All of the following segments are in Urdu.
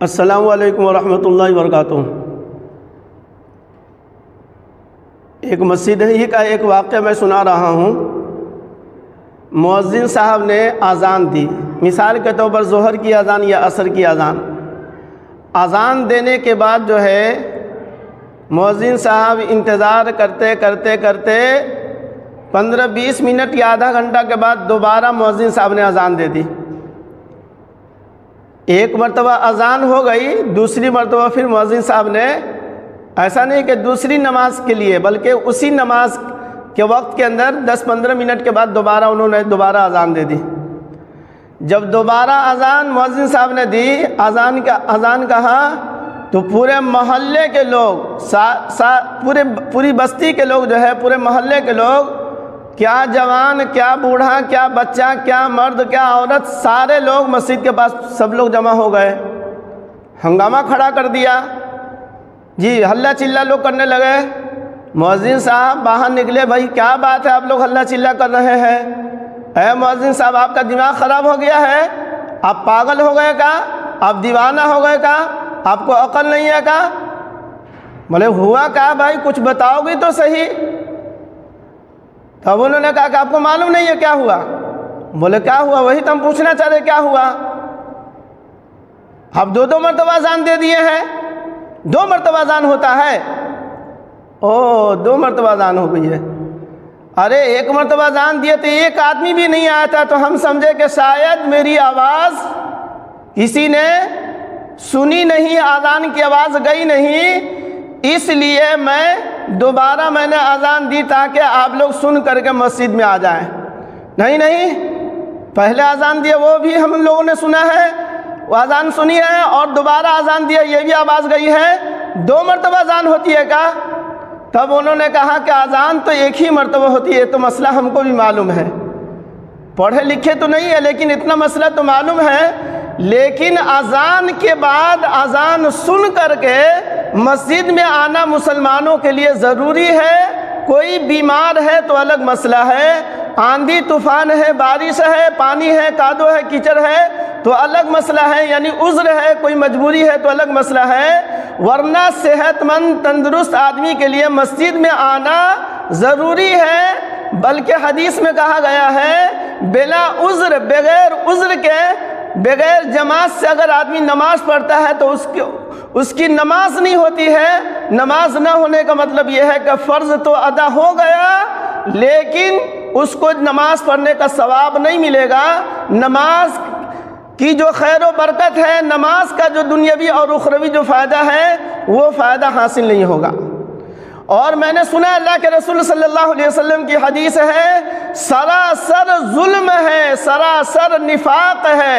السلام علیکم ورحمۃ اللہ وبرکاتہ۔ ایک مسجد ہی کا ایک واقعہ میں سنا رہا ہوں۔ مؤذن صاحب نے اذان دی، مثال کے طور پر ظہر کی اذان یا عصر کی اذان۔ اذان دینے کے بعد جو ہے مؤذن صاحب انتظار کرتے کرتے کرتے 15-20 منٹ یا آدھا گھنٹہ کے بعد دوبارہ مؤذن صاحب نے اذان دے دی۔ ایک مرتبہ اذان ہو گئی، دوسری مرتبہ پھر مؤذن صاحب نے ایسا نہیں کہ دوسری نماز کے لیے بلکہ اسی نماز کے وقت کے اندر 10-15 منٹ کے بعد انہوں نے دوبارہ اذان دے دی۔ جب دوبارہ اذان مؤذن صاحب نے دی، اذان کہا تو پورے محلے کے لوگ پوری بستی کے لوگ جو ہے، پورے محلے کے لوگ، کیا جوان کیا بوڑھا کیا بچہ کیا مرد کیا عورت، سارے لوگ مسجد کے پاس سب لوگ جمع ہو گئے، ہنگامہ کھڑا کر دیا جی، ہلہ چلہ لوگ کرنے لگے۔ مؤذن صاحب باہر نکلے، بھائی کیا بات ہے آپ لوگ ہلہ چلہ کر رہے ہیں؟ اے مؤذن صاحب، آپ کا دماغ خراب ہو گیا ہے؟ آپ پاگل ہو گئے کا؟ آپ دیوانہ ہو گئے کا؟ آپ کو عقل نہیں ہے کا؟ بولے ہوا کیا بھائی، کچھ بتاؤ گی تو صحیح۔ تب انہوں نے کہا کہ آپ کو معلوم نہیں ہے کیا ہوا؟ بولے کیا ہوا؟ وہی تو ہم پوچھنا چاہ رہے کیا ہوا؟ آپ دو مرتبہ اذان دے دیے ہیں، 2 مرتبہ اذان ہوتا ہے؟ 2 مرتبہ اذان ہو گئی ہے۔ ارے 1 مرتبہ اذان دیے تو ایک آدمی بھی نہیں آیا تھا، تو ہم سمجھے کہ شاید میری آواز کسی نے سنی نہیں، اذان کی آواز گئی نہیں، اس لیے دوبارہ میں نے اذان دی تاکہ آپ لوگ سن کر کے مسجد میں آ جائیں۔ نہیں، پہلے اذان دیا وہ بھی ہم لوگوں نے سنا ہے، وہ اذان سنی ہے، اور دوبارہ اذان دیا یہ بھی آواز گئی ہے، 2 مرتبہ اذان ہوتی ہے کیا؟ تب انہوں نے کہا کہ اذان تو ایک ہی مرتبہ ہوتی ہے، تو مسئلہ ہم کو بھی معلوم ہے، پڑھے لکھے تو نہیں ہے لیکن اتنا مسئلہ تو معلوم ہے، لیکن اذان کے بعد اذان سن کر کے مسجد میں آنا مسلمانوں کے لیے ضروری ہے۔ کوئی بیمار ہے تو الگ مسئلہ ہے، آندھی طوفان ہے، بارش ہے، پانی ہے، کادو ہے، کیچڑ ہے تو الگ مسئلہ ہے، یعنی عذر ہے، کوئی مجبوری ہے تو الگ مسئلہ ہے، ورنہ صحت مند تندرست آدمی کے لیے مسجد میں آنا ضروری ہے۔ بلکہ حدیث میں کہا گیا ہے بلا عذر، بغیر عذر کے، بغیر جماعت سے اگر آدمی نماز پڑھتا ہے تو اس کی نماز نہیں ہوتی ہے۔ نماز نہ ہونے کا مطلب یہ ہے کہ فرض تو ادا ہو گیا لیکن اس کو نماز پڑھنے کا ثواب نہیں ملے گا، نماز کی جو خیر و برکت ہے، نماز کا جو دنیاوی اور اخروی جو فائدہ ہے وہ فائدہ حاصل نہیں ہوگا۔ اور میں نے سنا اللہ کے رسول صلی اللہ علیہ وسلم کی حدیث ہے، سراسر ظلم ہے، سراسر نفاق ہے،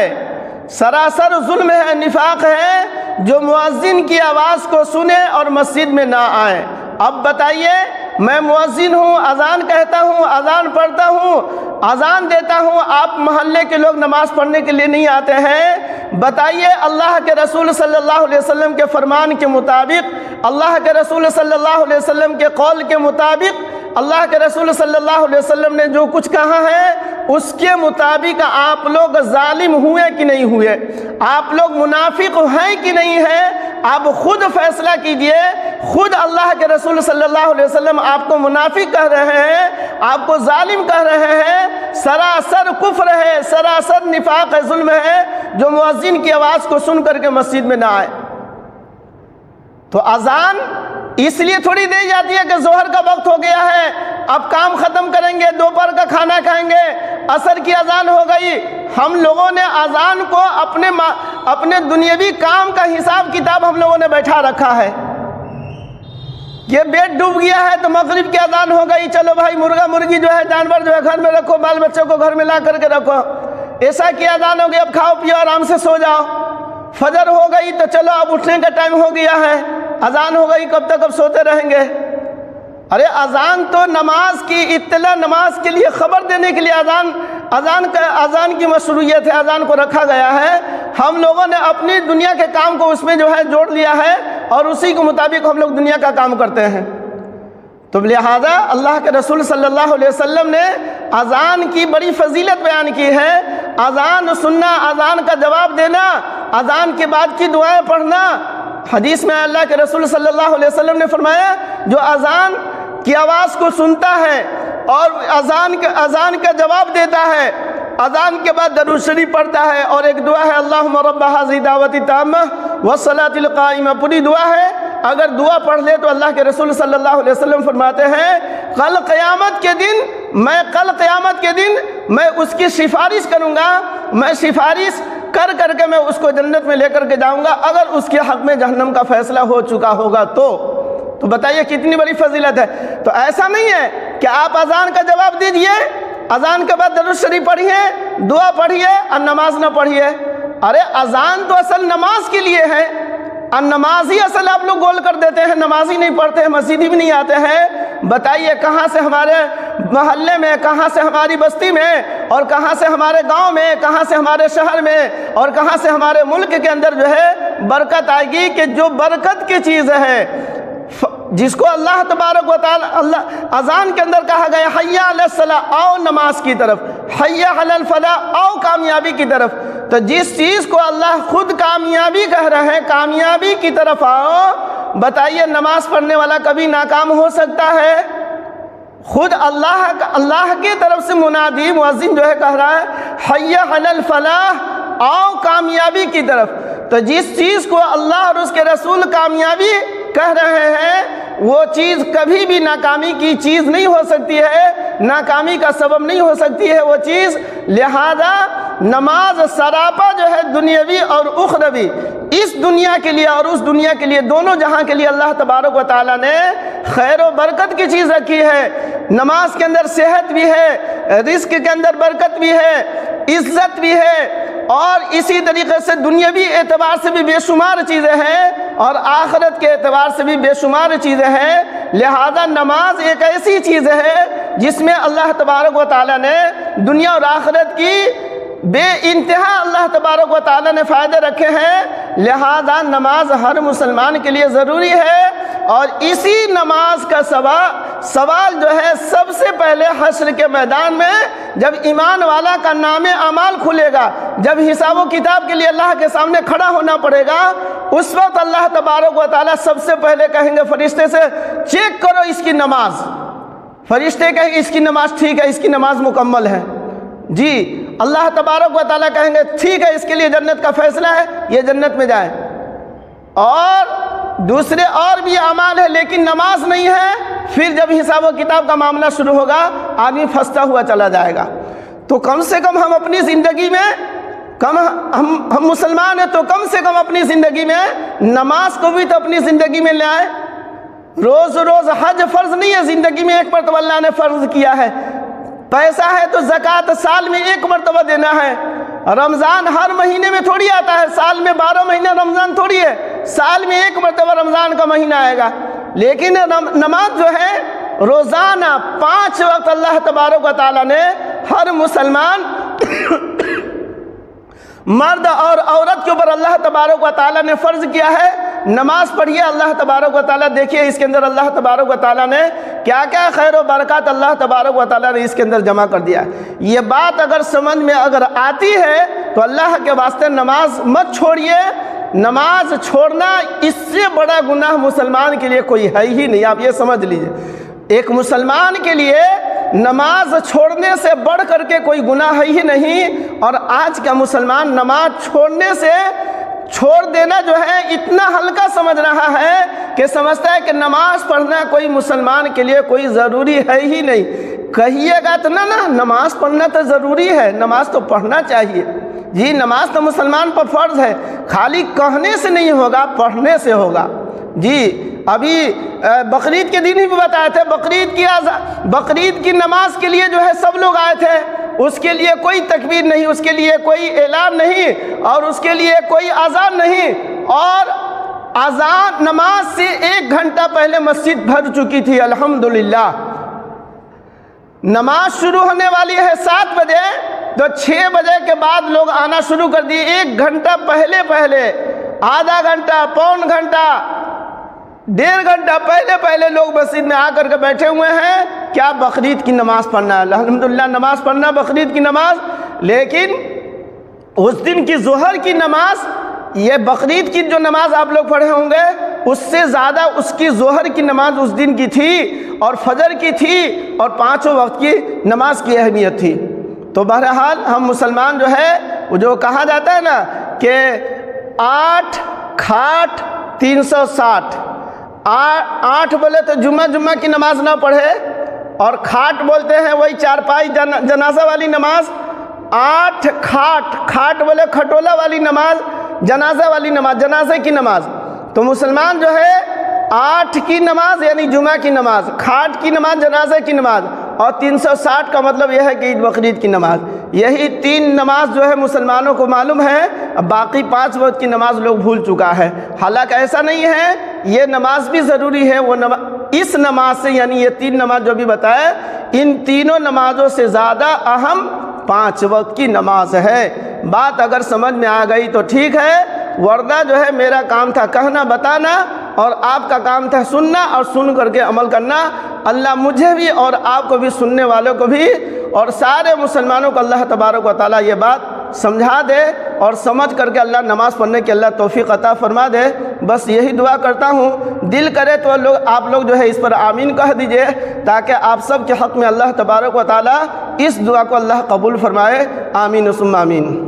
سراسر ظلم ہے، نفاق ہے جو مؤذن کی آواز کو سنے اور مسجد میں نہ آئے۔ اب بتائیے، میں مؤذن ہوں، اذان کہتا ہوں، اذان پڑھتا ہوں، اذان دیتا ہوں، آپ محلے کے لوگ نماز پڑھنے کے لیے نہیں آتے ہیں، بتائیے اللہ کے رسول صلی اللہ علیہ وسلم کے فرمان کے مطابق، اللہ کے رسول صلی اللہ علیہ وسلم کے قول کے مطابق، اللہ کے رسول صلی اللہ علیہ وسلم نے جو کچھ کہا ہے اس کے مطابق آپ لوگ ظالم ہوئے کہ نہیں ہوئے، آپ لوگ منافق ہیں کہ نہیں ہیں، آپ خود فیصلہ کیجئے۔ خود اللہ کے رسول صلی اللہ علیہ وسلم آپ کو منافق کہہ رہے ہیں، آپ کو ظالم کہہ رہے ہیں، سراسر کفر ہے، سراسر نفاق ہے، ظلم ہے جو مؤذن کی آواز کو سن کر کے مسجد میں نہ آئے۔ تو اذان اس لیے تھوڑی دی جاتی ہے کہ ظہر کا وقت ہو گیا ہے، اب کام ختم کریں گے، دوپہر کا کھانا کھائیں گے، عصر کی اذان ہو گئی۔ ہم لوگوں نے اذان کو اپنے دنیاوی کام کا حساب کتاب ہم لوگوں نے بیٹھا رکھا ہے۔ یہ پیٹ ڈوب گیا ہے تو مغرب کی اذان ہو گئی، چلو بھائی مرغا مرغی جو ہے، جانور جو ہے گھر میں رکھو، بال بچوں کو گھر میں لا کر کے رکھو، ایسا کی اذان ہو گئی، اب کھاؤ پیو آرام سے سو جاؤ۔ فجر ہو گئی تو چلو اب اٹھنے کا ٹائم ہو گیا ہے، اذان ہو گئی، کب تک اب سوتے رہیں گے؟ ارے اذان تو نماز کی اطلاع، نماز کے لیے خبر دینے کے لیے اذان کی مشروعیت ہے، اذان کو رکھا گیا ہے۔ ہم لوگوں نے اپنی دنیا کے کام کو اس میں جو ہے جوڑ لیا ہے اور اسی کے مطابق ہم لوگ دنیا کا کام کرتے ہیں۔ تو لہذا اللہ کے رسول صلی اللہ علیہ وسلم نے اذان کی بڑی فضیلت بیان کی ہے۔ اذان سننا، اذان کا جواب دینا، اذان کے بعد کی دعائیں پڑھنا۔ حدیث میں اللہ کے رسول صلی اللہ علیہ وسلم نے فرمایا جو اذان کی آواز کو سنتا ہے اور اذان کا جواب دیتا ہے، اذان کے بعد درود شریف پڑھتا ہے، اور ایک دعا ہے اللہم رب ھذہ دعوۃ التامہ والصلاۃ القائمہ، پوری دعا ہے۔ اگر دعا پڑھ لے تو اللہ کے رسول صلی اللہ علیہ وسلم فرماتے ہیں کل قیامت کے دن میں اس کی سفارش کروں گا، میں سفارش کر کے میں اس کو جنت میں لے کر کے جاؤں گا اگر اس کے حق میں جہنم کا فیصلہ ہو چکا ہوگا تو بتائیے کتنی بڑی فضیلت ہے۔ تو ایسا نہیں ہے کہ آپ اذان کا جواب دیجئے، اذان کے بعد درود شریف پڑھیے، دعا پڑھیے اور نماز نہ پڑھیے۔ ارے اذان تو اصل نماز کے لیے ہے، اور نماز ہی اصل آپ لوگ گول کر دیتے ہیں، نماز ہی نہیں پڑھتے ہیں، مسجد بھی نہیں آتے ہیں۔ بتائیے کہاں سے ہمارے محلے میں، کہاں سے ہماری بستی میں، اور کہاں سے ہمارے گاؤں میں، کہاں سے ہمارے شہر میں، اور کہاں سے ہمارے ملک کے اندر جو ہے برکت آئے گی کہ جو برکت کی چیز ہے جس کو اللہ تبارک و تعالی اذان کے اندر کہا گیا حی علی الصلاۃ، آؤ نماز کی طرف، حی علی الفلاح، آؤ کامیابی کی طرف۔ تو جس چیز کو اللہ خود کامیابی کہہ رہے ہیں، کامیابی کی طرف آؤ، بتائیے نماز پڑھنے والا کبھی ناکام ہو سکتا ہے؟ خود اللہ کی طرف سے منادی مؤذن جو ہے کہہ رہا ہے حی علی الفلاح، آؤ کامیابی کی طرف۔ تو جس چیز کو اللہ اور اس کے رسول کامیابی کہہ رہے ہیں وہ چیز کبھی بھی ناکامی کی چیز نہیں ہو سکتی ہے، ناکامی کا سبب نہیں ہو سکتی ہے وہ چیز۔ لہذا نماز سراپا جو ہے دنیاوی اور اخروی، اس دنیا کے لیے اور اس دنیا کے لیے، دونوں جہاں کے لیے اللہ تبارک و تعالیٰ نے خیر و برکت کی چیز رکھی ہے۔ نماز کے اندر صحت بھی ہے، رزق کے اندر برکت بھی ہے، عزت بھی ہے، اور اسی طریقے سے دنیاوی اعتبار سے بھی بے شمار چیزیں ہیں اور آخرت کے اعتبار سے بھی بے شمار چیزیں ہیں۔ لہذا نماز ایک ایسی چیز ہے جس میں اللہ تبارک و تعالیٰ نے دنیا اور آخرت کی بے انتہا اللہ تبارک و تعالیٰ نے فائدے رکھے ہیں۔ لہذا نماز ہر مسلمان کے لیے ضروری ہے، اور اسی نماز کا سوال جو ہے سب سے پہلے حشر کے میدان میں جب ایمان والا کا نام اعمال کھلے گا، جب حساب و کتاب کے لیے اللہ کے سامنے کھڑا ہونا پڑے گا، اس وقت اللہ تبارک و تعالیٰ سب سے پہلے کہیں گے فرشتے سے چیک کرو اس کی نماز۔ فرشتے کہیں گے اس کی نماز ٹھیک ہے، اس کی نماز مکمل ہے جی۔ اللہ تبارک و تعالیٰ کہیں گے ٹھیک ہے، اس کے لیے جنت کا فیصلہ ہے، یہ جنت میں جائے۔ اور دوسرے اور بھی اعمال ہیں لیکن نماز نہیں ہے، پھر جب حساب و کتاب کا معاملہ شروع ہوگا آدمی پھنستا ہوا چلا جائے گا۔ تو کم سے کم ہم اپنی زندگی میں ہم مسلمان ہیں تو کم سے کم اپنی زندگی میں نماز کو بھی تو اپنی زندگی میں لے آئے۔ روز حج فرض نہیں ہے، زندگی میں ایک مرتبہ اللہ نے فرض کیا ہے۔ پیسہ ہے تو زکوٰۃ سال میں ایک مرتبہ دینا ہے۔ رمضان ہر مہینے میں تھوڑی آتا ہے، سال میں 12 مہینے رمضان تھوڑی ہے، سال میں ایک مرتبہ رمضان کا مہینہ آئے گا۔ لیکن نماز جو ہے روزانہ 5 وقت اللہ تبارک و تعالیٰ نے ہر مسلمان مرد اور عورت کے اوپر اللہ تبارک و تعالیٰ نے فرض کیا ہے۔ نماز پڑھیے، اللہ تبارک و تعالیٰ دیکھیے اس کے اندر اللہ تبارک و تعالیٰ نے کیا کیا خیر و برکات اللہ تبارک و تعالیٰ نے اس کے اندر جمع کر دیا ہے۔ یہ بات اگر سمجھ میں اگر آتی ہے تو اللہ کے واسطے نماز مت چھوڑیے۔ نماز چھوڑنا اس سے بڑا گناہ مسلمان کے لیے کوئی ہے ہی نہیں، آپ یہ سمجھ لیجئے۔ ایک مسلمان کے لیے نماز چھوڑنے سے بڑھ کر کے کوئی گناہ ہے ہی نہیں، اور آج کا مسلمان نماز چھوڑ دینا جو ہے اتنا ہلکا سمجھ رہا ہے کہ سمجھتا ہے کہ نماز پڑھنا کوئی مسلمان کے لیے کوئی ضروری ہے ہی نہیں۔ کہیے گا تو نہ نماز پڑھنا تو ضروری ہے، نماز تو پڑھنا چاہیے جی، نماز تو مسلمان پر فرض ہے، خالی کہنے سے نہیں ہوگا، پڑھنے سے ہوگا جی۔ ابھی بقرعید کے دن ہی بھی بتایا تھے، بقرعید کی نماز کے لیے جو ہے سب لوگ آئے تھے، اس کے لیے کوئی تکبیر نہیں، اس کے لیے کوئی اعلان نہیں، اور اس کے لیے کوئی اذان نہیں، اور اذان نماز سے 1 گھنٹہ پہلے مسجد بھر چکی تھی۔ الحمدللہ نماز شروع ہونے والی ہے 7 بجے، تو 6 بجے کے بعد لوگ آنا شروع کر دیے۔ 1 گھنٹہ پہلے آدھا گھنٹہ، پون گھنٹہ، 1.5 گھنٹہ پہلے لوگ مسجد میں آ کر کے بیٹھے ہوئے ہیں۔ کیا بقرعید کی نماز پڑھنا ہے، الحمدللہ نماز پڑھنا بقرعید کی نماز، لیکن اس دن کی ظہر کی نماز، یہ بقرعید کی جو نماز آپ لوگ پڑھے ہوں گے اس سے زیادہ اس کی ظہر کی نماز اس دن کی تھی، اور فجر کی تھی، اور 5 وقت کی نماز کی اہمیت تھی۔ تو بہرحال ہم مسلمان جو ہے وہ جو کہا جاتا ہے نا کہ 8 کھاٹ 360، 8 بولے تو جمعہ کی نماز نہ پڑھے، اور کھاٹ بولتے ہیں وہی چارپائی جنازہ والی نماز، 8 کھاٹ بولے کھٹولہ والی نماز، جنازہ والی نماز، جنازے کی نماز۔ تو مسلمان جو ہے 8 کی نماز یعنی جمعہ کی نماز، کھاٹ کی نماز جنازے کی نماز، اور 360 کا مطلب یہ ہے کہ عید بقرعید کی نماز، یہی 3 نماز جو ہے مسلمانوں کو معلوم ہے، اب باقی 5 وقت کی نماز لوگ بھول چکا ہے۔ حالانکہ ایسا نہیں ہے، یہ نماز بھی ضروری ہے، وہ اس نماز سے یعنی یہ 3 نماز جو بھی بتائے، ان تینوں نمازوں سے زیادہ اہم 5 وقت کی نماز ہے۔ بات اگر سمجھ میں آ گئی تو ٹھیک ہے، ورنہ جو ہے میرا کام تھا کہنا بتانا، اور آپ کا کام تھا سننا اور سن کر کے عمل کرنا۔ اللہ مجھے بھی اور آپ کو بھی، سننے والوں کو بھی، اور سارے مسلمانوں کو اللہ تبارک و تعالیٰ یہ بات سمجھا دے، اور سمجھ کر کے اللہ نماز پڑھنے کی اللہ توفیق عطا فرما دے۔ بس یہی دعا کرتا ہوں، دل کرے تو آپ لوگ جو ہے اس پر آمین کہہ دیجئے، تاکہ آپ سب کے حق میں اللہ تبارک و تعالیٰ اس دعا کو اللہ قبول فرمائے۔ آمین ثم آمین۔